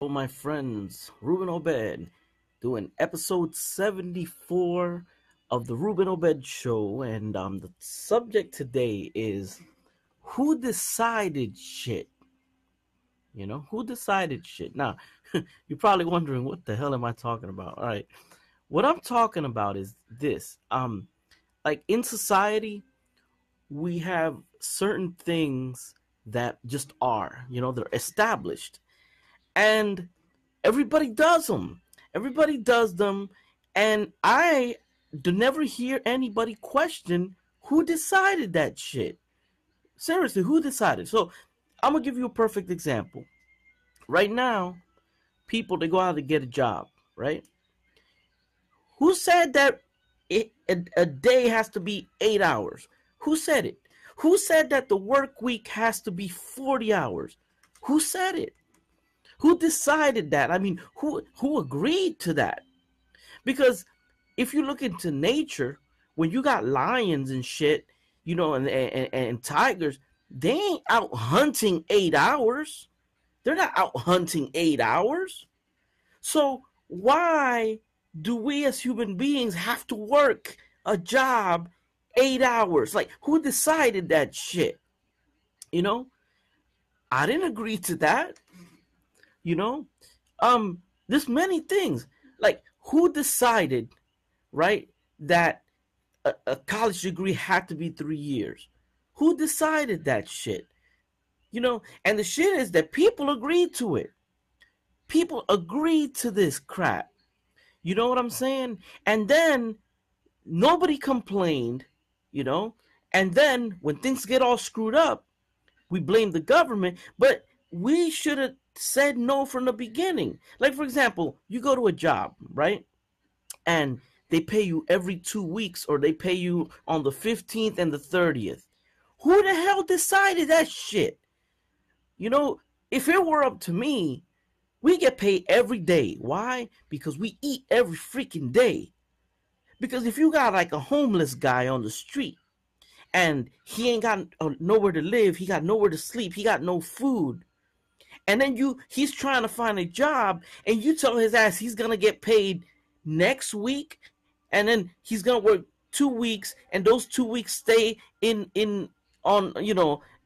My friends, Ruben Obed doing episode 74 of the Ruben Obed Show. And the subject today is who decided shit? Who decided shit? Now, you're probably wondering, what the hell am I talking about? All right. What I'm talking about is this. Like in society, we have certain things that just are, they're established. And everybody does them. Everybody does them, and I do never hear anybody question who decided that shit. Seriously, who decided? So I'm gonna give you a perfect example. Right now, people they go out to get a job, right? Who said that a day has to be 8 hours? Who said it? Who said that the work week has to be 40 hours? Who said it? Who decided that? I mean, who agreed to that? Because if you look into nature, when you got lions and shit, and tigers, they ain't out hunting 8 hours. They're not out hunting 8 hours. So why do we as human beings have to work a job 8 hours? Like, who decided that shit? You know, I didn't agree to that. You know, there's many things. Like, who decided, right, that a college degree had to be 3 years? Who decided that shit? And the shit is that people agreed to it. People agreed to this crap. You know what I'm saying? And then nobody complained, you know? And then when things get all screwed up, we blame the government, but we should have said no from the beginning. Like, for example, you go to a job, right? And they pay you every 2 weeks, or they pay you on the 15th and the 30th. Who the hell decided that shit? If it were up to me, we get paid every day. Why? Because we eat every freaking day. Because if you got like a homeless guy on the street and he ain't got nowhere to live, he got nowhere to sleep, he got no food, and then he's trying to find a job, and you tell his ass he's gonna get paid next week, and then he's gonna work 2 weeks, and those 2 weeks stay in on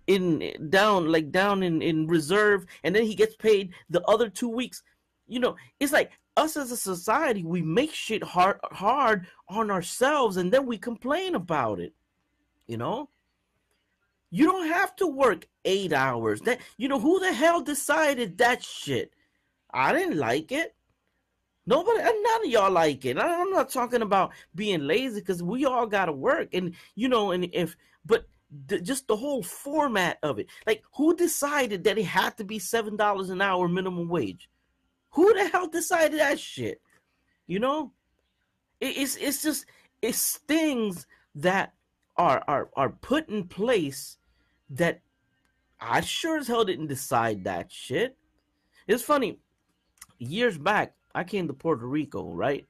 in down in reserve, and then he gets paid the other 2 weeks. It's like us as a society, we make shit hard on ourselves, and then we complain about it. You know, you don't have to work 8 hours. That who the hell decided that shit? I didn't like it. Nobody, none of y'all like it. I'm not talking about being lazy, because we all gotta work, and but just the whole format of it. Like, who decided that it had to be $7 an hour minimum wage? Who the hell decided that shit? You know, it's just things that are put in place that I sure as hell didn't decide that shit. It's funny. Years back, I came to Puerto Rico, right?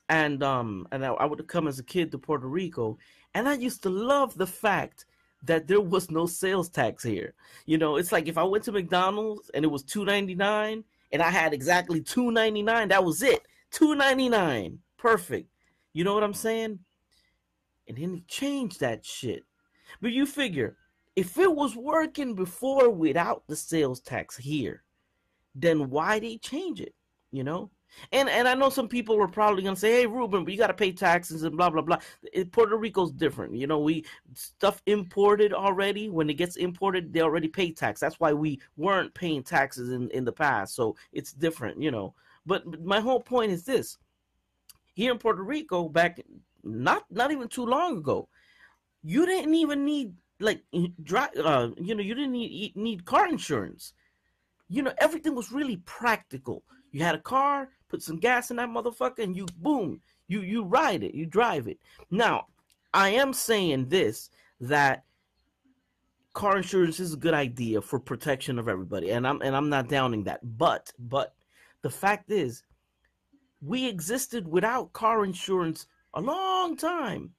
And I would come as a kid to Puerto Rico, and I used to love the fact that there was no sales tax here. It's like if I went to McDonald's and it was $2.99, and I had exactly $2.99, that was it. $2.99, perfect. You know what I'm saying? And then he changed that shit. But you figure, if it was working before without the sales tax here, then why they change it? You know? And I know some people were probably gonna say, "Hey, Ruben, but you gotta pay taxes and blah blah blah." Puerto Rico's different. We stuff imported already. When it gets imported, they already pay tax. That's why we weren't paying taxes in the past. So it's different. But my whole point is this: here in Puerto Rico, back not even too long ago, you didn't even need like you didn't need car insurance. Everything was really practical. You had a car, put some gas in that motherfucker, and you boom, you ride it, you drive it. Now, I am saying this, that car insurance is a good idea for protection of everybody, and I'm not downing that. But the fact is, we existed without car insurance a long time.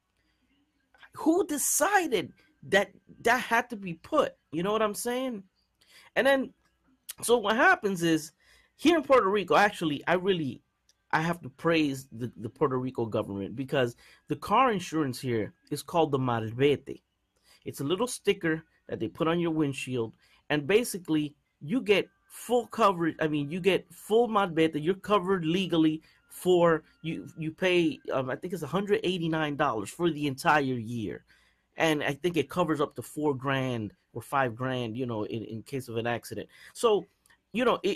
Who decided that had to be put? You know what I'm saying? And then, so what happens is, here in Puerto Rico, actually, I have to praise the Puerto Rico government because the car insurance here is called the Malvete. It's a little sticker that they put on your windshield, and basically you get full coverage. I mean, you get full Malvete. You're covered legally for you. You pay, I think it's $189 for the entire year, and I think it covers up to 4 grand or 5 grand, in case of an accident. So,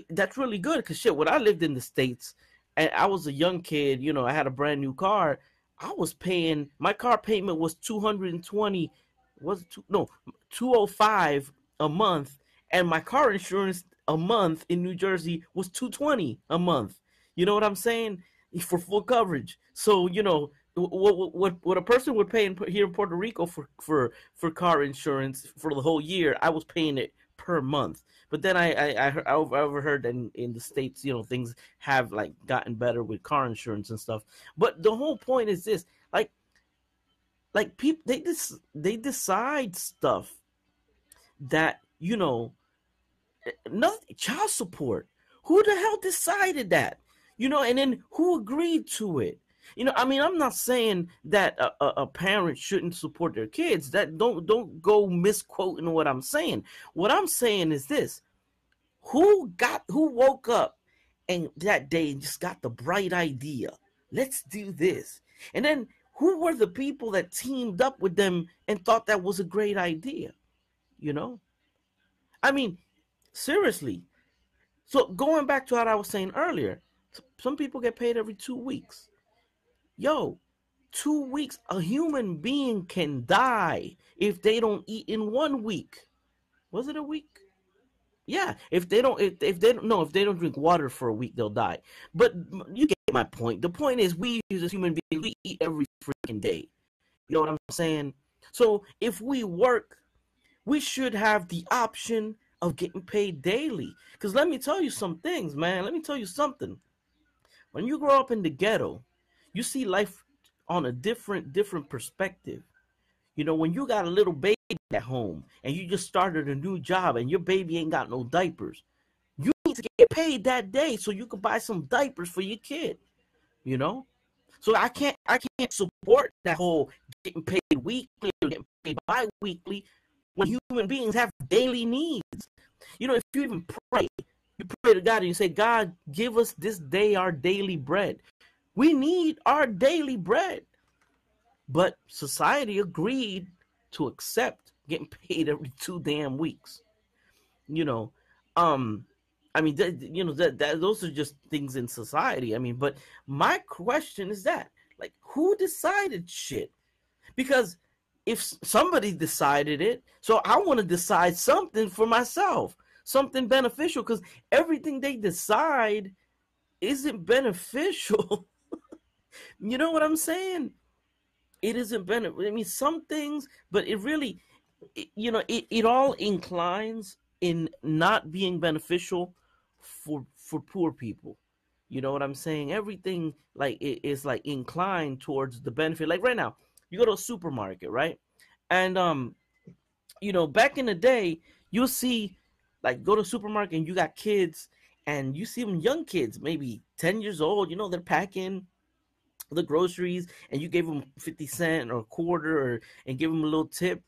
that's really good because shit, when I lived in the States and I was a young kid, I had a brand new car. I was paying my car payment was 220, was it no 205 a month, and my car insurance a month in New Jersey was 220 a month. You know what I'm saying? For full coverage. So what a person would pay here in Puerto Rico for car insurance for the whole year, I was paying it per month. But then I overheard that in the States, things have like gotten better with car insurance and stuff. But the whole point is this, like people they decide stuff that nothing, child support. Who the hell decided that? And then who agreed to it? I mean, I'm not saying that a parent shouldn't support their kids. That don't go misquoting what I'm saying. What I'm saying is this: who woke up and that day and just got the bright idea? Let's do this. And then who were the people that teamed up with them and thought that was a great idea? I mean, seriously. So going back to what I was saying earlier, some people get paid every 2 weeks. Yo, 2 weeks, a human being can die if they don't eat in 1 week. Was it a week? Yeah, if they don't, if they don't, no, if they don't drink water for a week, they'll die. But you get my point. The point is, we as human beings, we eat every freaking day. You know what I'm saying? So if we work, we should have the option of getting paid daily. Because let me tell you some things, man. Let me tell you something. When you grow up in the ghetto, you see life on a different perspective. When you got a little baby at home and you just started a new job and your baby ain't got no diapers, you need to get paid that day so you can buy some diapers for your kid. So I can't support that whole getting paid weekly or getting paid bi-weekly when human beings have daily needs. If you even pray, you pray to God and you say, God, give us this day our daily bread. We need our daily bread. But society agreed to accept getting paid every 2 damn weeks. I mean, those are just things in society. I mean, but my question is that, like, who decided shit? Because if somebody decided it, so I want to decide something for myself, something beneficial, because everything they decide isn't beneficial. You know what I'm saying? It isn't beneficial. I mean, some things, but it really, it all inclines in not being beneficial for poor people. You know what I'm saying? Everything like is like inclined towards the benefit. Like right now, you go to a supermarket, right? And back in the day, you'll see, like, go to a supermarket and you got kids, and you see them young kids, maybe 10 years old. They're packing the groceries, and you gave them 50 cents or a quarter, and give them a little tip.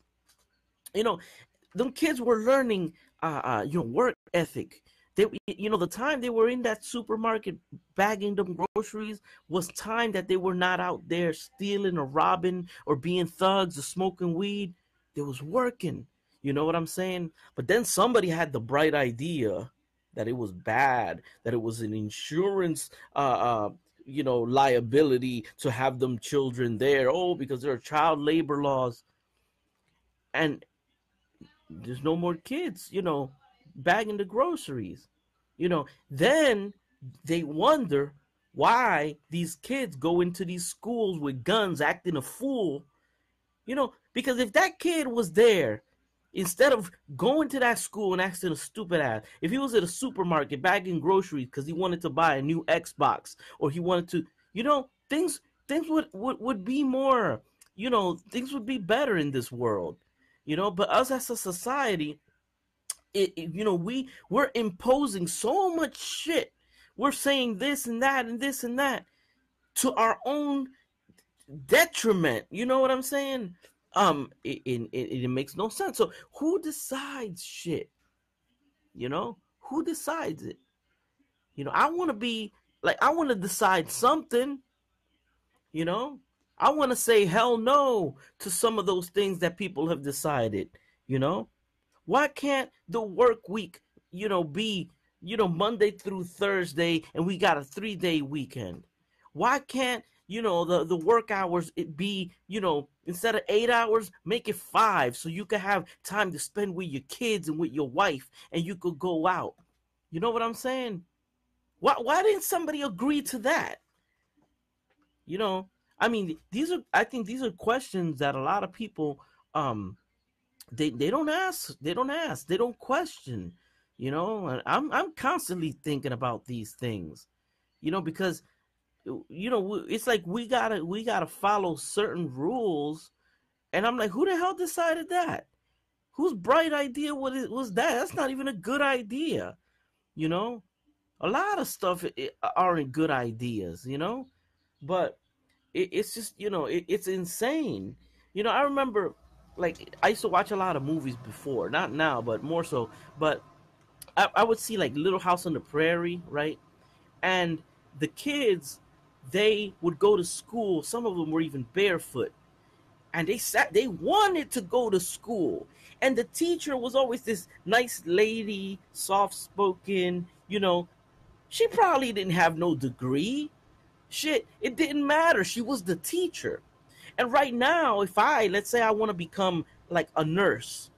Them kids were learning, work ethic. They, the time they were in that supermarket bagging them groceries was time that they were not out there stealing or robbing or being thugs or smoking weed. They was working. You know what I'm saying? But then somebody had the bright idea that it was bad, that it was an insurance, liability to have them children there. Oh, because there are child labor laws. And there's no more kids, bagging the groceries. Then they wonder why these kids go into these schools with guns acting a fool. Because if that kid was there, instead of going to that school and acting a stupid ass, if he was at a supermarket bagging groceries because he wanted to buy a new Xbox, or he wanted to, things would be more, things would be better in this world. But us as a society, we're imposing so much shit we're saying this and that and this and that to our own detriment. You know what I'm saying? It makes no sense. So who decides shit? You know, who decides it? You know, I want to be like, I want to decide something. You know, I want to say hell no to some of those things that people have decided. You know, why can't the work week, be, Monday through Thursday, and we got a 3-day weekend? Why can't, the work hours it be, instead of 8 hours, make it 5, so you can have time to spend with your kids and with your wife, and you could go out. You know what I'm saying? Why didn't somebody agree to that? You know, I mean, I think these are questions that a lot of people, they don't ask, they don't question. You know, and I'm constantly thinking about these things. Because it's like we gotta follow certain rules, and I'm like, who the hell decided that? Whose bright idea was that? That's not even a good idea. You know, a lot of stuff aren't good ideas. But it's just, it's insane. I remember, like, I used to watch a lot of movies before, not now, but more so. But I would see like Little House on the Prairie, right? And the kids, they would go to school. Some of them were even barefoot, and they wanted to go to school. And the teacher was always this nice lady, soft spoken. She probably didn't have no degree. Shit, it didn't matter. She was the teacher. And right now, if let's say I want to become like a nurse,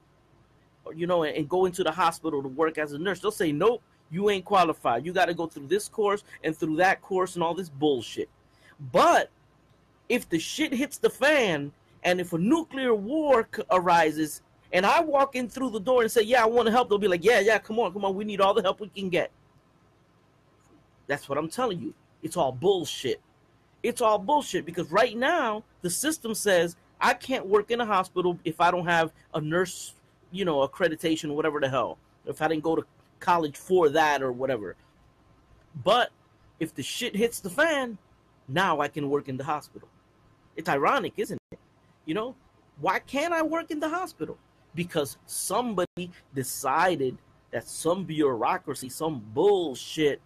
and go into the hospital to work as a nurse, they'll say, nope, you ain't qualified. You got to go through this course and through that course and all this bullshit. But if the shit hits the fan, and if a nuclear war arises, and I walk in through the door and say, yeah, I want to help, they'll be like, yeah, come on, we need all the help we can get. That's what I'm telling you. It's all bullshit. It's all bullshit, because right now the system says I can't work in a hospital if I don't have a nurse, accreditation, whatever the hell. If I didn't go to college for that or whatever. But if the shit hits the fan, now I can work in the hospital. It's ironic, isn't it? Why can't I work in the hospital? Because somebody decided that some bureaucracy, some bullshit.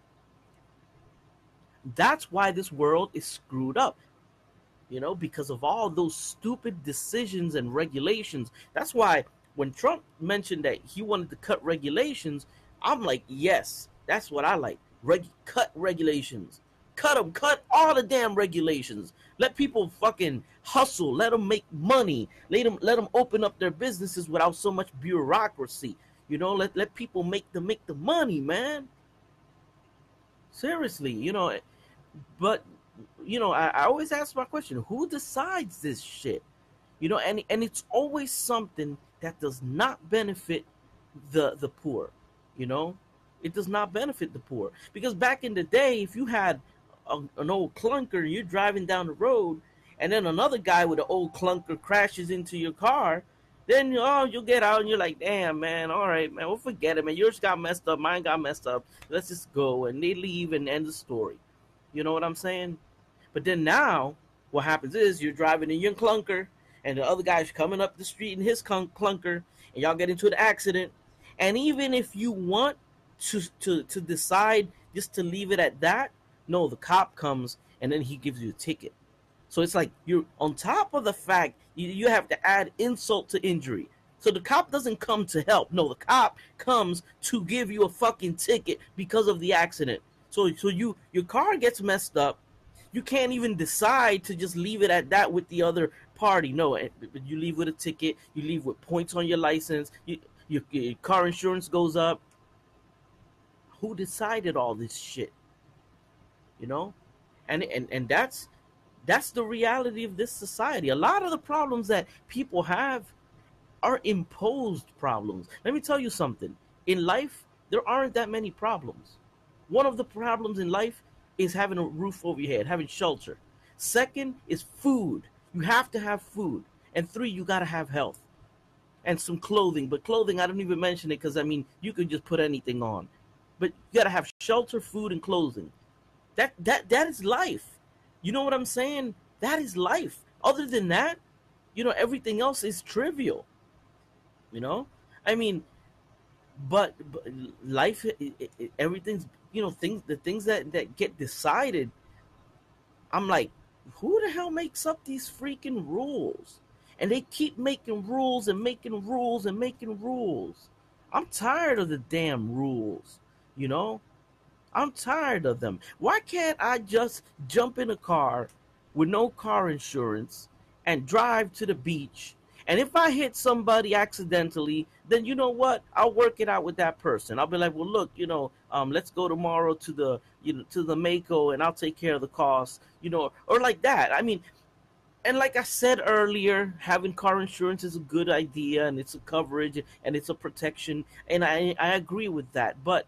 That's why this world is screwed up, because of all those stupid decisions and regulations. That's why when Trump mentioned that he wanted to cut regulations, I'm like, yes, that's what I like. Cut regulations. Cut them. Cut all the damn regulations. Let people fucking hustle. Let them make money. Let them open up their businesses without so much bureaucracy. Let people make the money, man. Seriously, but I always ask my question: who decides this shit? And it's always something that does not benefit the poor. It does not benefit the poor, because back in the day, if you had an old clunker, you're driving down the road, and then another guy with an old clunker crashes into your car, then you'll get out and you're like, damn, man, all right, man, we'll forget it, man. Yours got messed up, mine got messed up. Let's just go, and they leave and end the story. You know what I'm saying? But then now, what happens is you're driving in your clunker, and the other guy's coming up the street in his clunker, and y'all get into an accident. And even if you want to decide just to leave it at that, no, the cop comes and then he gives you a ticket. So it's like you're on top of the fact you have to add insult to injury. So the cop doesn't come to help. No, the cop comes to give you a fucking ticket because of the accident. So your car gets messed up. You can't even decide to just leave it at that with the other party. No, you leave with a ticket. You leave with points on your license. Your car insurance goes up. Who decided all this shit? And that's the reality of this society. A lot of the problems that people have are imposed problems. Let me tell you something. In life, there aren't that many problems. One of the problems in life is having a roof over your head, having shelter. Second is food. You have to have food. And 3, you got to have health and some clothing. But clothing, I don't even mention it, because, I mean, you could just put anything on. but you gotta have shelter, food, and clothing. That is life. You know what I'm saying? That is life. Other than that, everything else is trivial. You know, I mean, but life, everything's, things, the things that get decided. I'm like, who the hell makes up these freaking rules? And they keep making rules and making rules and making rules. I'm tired of the damn rules. You know, I'm tired of them. Why can't I just jump in a car with no car insurance and drive to the beach? And if I hit somebody accidentally, then you know what? I'll work it out with that person. I'll be like, well, look, let's go tomorrow to the Mako, and I'll take care of the cost, or like that. I mean, and like I said earlier, having car insurance is a good idea, and it's a coverage and it's a protection, and I agree with that. But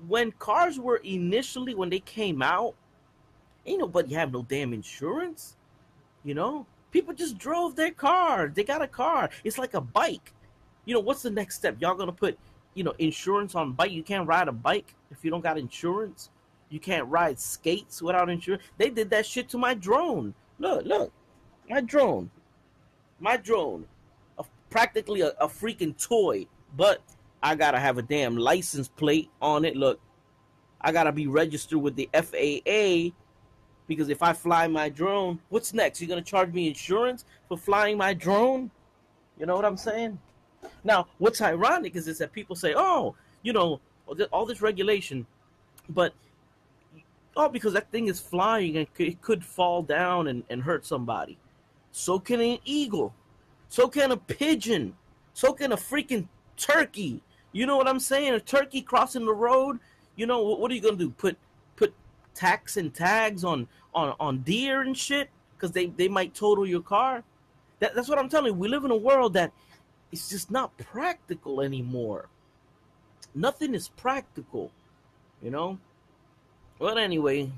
when cars were initially, when they came out, ain't nobody have no damn insurance. People just drove their car. They got a car. It's like a bike. What's the next step? Y'all gonna put insurance on bike? You can't ride a bike if you don't got insurance. You can't ride skates without insurance. They did that shit to my drone. Look, my drone, practically a freaking toy, but I gotta have a damn license plate on it. Look, I gotta be registered with the FAA, because if I fly my drone, what's next? You're gonna charge me insurance for flying my drone? You know what I'm saying? Now, what's ironic is that people say, "Oh, all this regulation," but because that thing is flying and it could fall down and hurt somebody. So can an eagle. So can a pigeon. So can a freaking turkey. You know what I'm saying? A turkey crossing the road. What are you gonna do? Put tax and tags on deer and shit because they might total your car. That's what I'm telling you. We live in a world that it's just not practical anymore. Nothing is practical. You know. Well, anyway,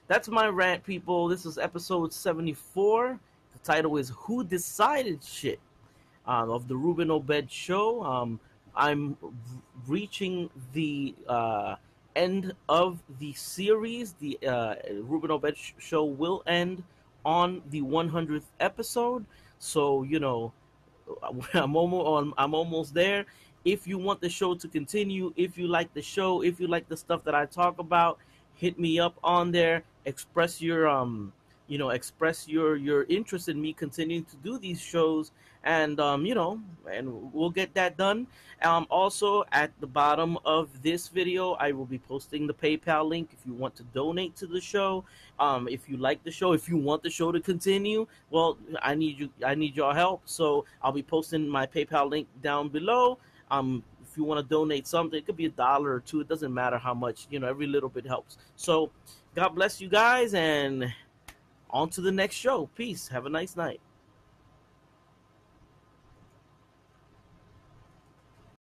that's my rant, people. This is episode 74. The title is "Who Decided Shit." Of the Ruben Obed Show. I'm reaching the end of the series. The Ruben Obed Show will end on the 100th episode. So I'm almost there. If you want the show to continue, if you like the show, if you like the stuff that I talk about, hit me up on there. Express your interest in me continuing to do these shows, and and we'll get that done. Also, at the bottom of this video, I will be posting the PayPal link if you want to donate to the show. If you like the show, if you want the show to continue, well, I need your help. So I'll be posting my PayPal link down below. If you want to donate something, it could be $1 or $2. It doesn't matter how much. Every little bit helps. So God bless you guys, and on to the next show. Peace. Have a nice night.